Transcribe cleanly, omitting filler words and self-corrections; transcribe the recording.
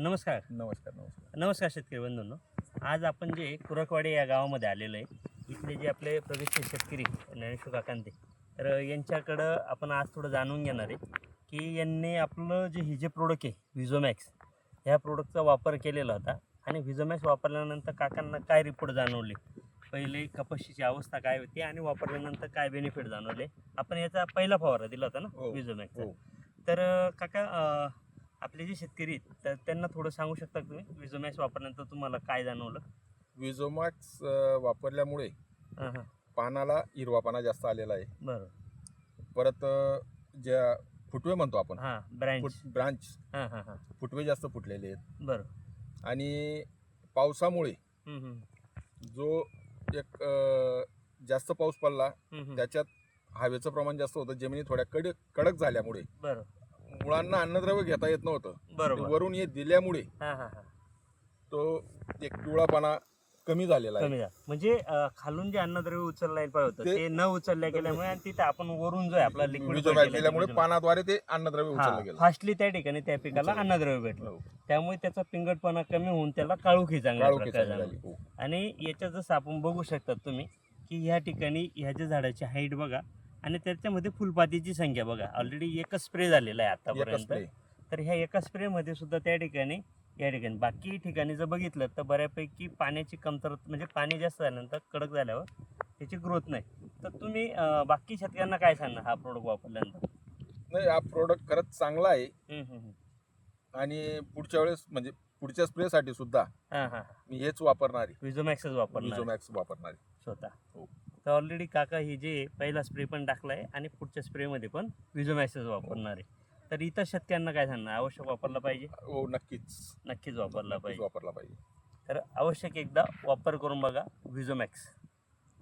नमस्कार. नमस्कार नमस्कार. नमस्कार शेतकरी बंधूंनो. आज आपण जे कुरकवाडी या गावामध्ये आलेलो आहे, इथले जे आपले प्रगतशील शेतकरी ज्ञानेश्वर काकांते, तर यांच्याकडं आपण आज थोडं जाणून घेणार आहे की यांनी आपलं हे जे प्रोडक्ट आहे व्हिजोमॅक्स, ह्या प्रोडक्टचा वापर केलेला होता आणि व्हिजोमॅक्स वापरल्यानंतर काकांना काय रिपोर्ट जाणवले, पहिले कपाशीची अवस्था काय होती आणि वापरल्यानंतर काय बेनिफिट जाणवले. आपण याचा पहिला फवारा दिला होता ना व्हिजोमॅक्सचा. तर काका, आपले जे शेतकरी आहेत तर त्यांना थोडं सांगू शकता का तुम्ही व्हिजोमॅक्स वापरल्यानंतर तुम्हाला काय जाणवलं? विझोमॅक्स वापरल्यामुळे हां. पानाला हिरवापणा जास्त आलेला आहे. बरं. परत ज्या फुटवे म्हणतो आपण, हां, ब्रँच. ब्रांच हां. फुटवे जास्त फुटलेले आहेत. बरं. आणि पावसामुळे जो एक जास्त पाऊस पडला त्याच्यात हवेचं प्रमाण जास्त होतं. जमिनी थोड्या कडक झाल्यामुळे बरं. मुळांना अन्नद्रव्य घेता येत नव्हतं. बरोबर. वरून हे दिल्यामुळे हां. तो एक पिवळापणा कमी झालेला आहे. कमी झालं म्हणजे खालून जे अन्नद्रव्य उचलला पाहिजे होतं ते न उचलल्या गेल्यामुळे आणि तिथे आपण वरून जो आहे आपला लिक्विड विझोमॅक्स दिल्यामुळे पानाद्वारे ते अन्नद्रव्य उचललं गेलं. फास्टली त्या ठिकाणी त्या पिकाला अन्नद्रव्य भेटलं. त्यामुळे त्याचा पिंगटपणा कमी होऊन त्याला काळोखी चांगल्या प्रकारे झाली. आणि याच्यात जसं आपण बघू शकता तुम्ही की ह्या ठिकाणी ह्याच्या झाडाची हाईट बघा आणि त्याच्यामध्ये फुलपातीची संख्या बघा. ऑलरेडी एकच स्प्रे झालेला आहे आतापर्यंत. तर ह्या एका स्प्रेमध्ये सुद्धा त्या ठिकाणी या ठिकाणी बाकी ठिकाणी जर बघितलं तर बऱ्यापैकी पाण्याची कमतरता, म्हणजे पाणी जास्त झाल्यानंतर कडक झाल्यावर त्याची ग्रोथ नाही. तर तुम्ही बाकी शेतकऱ्यांना काय सांगणार हा प्रोडक्ट वापरल्यानंतर? नाही, हा प्रोडक्ट खरंच चांगला आहे. आणि पुढच्या वेळेस म्हणजे पुढच्या स्प्रेसाठी सुद्धा मी हेच वापरणार आहे. व्हिजोमॅक्सच वापरणार आहे स्वतः. तर ऑलरेडी काका हे जे पहिला स्प्रे पण टाकलाय आणि पुढच्या स्प्रेमध्ये पण व्हिजोमॅक्सच वापरणार आहे. तर इतर शेतकऱ्यांना काय सांगणार? आवश्यक वापरला पाहिजे? हो, नक्कीच वापरला पाहिजे. वापरला पाहिजे. तर आवश्यक एकदा वापर करून बघा व्हिजोमॅक्स.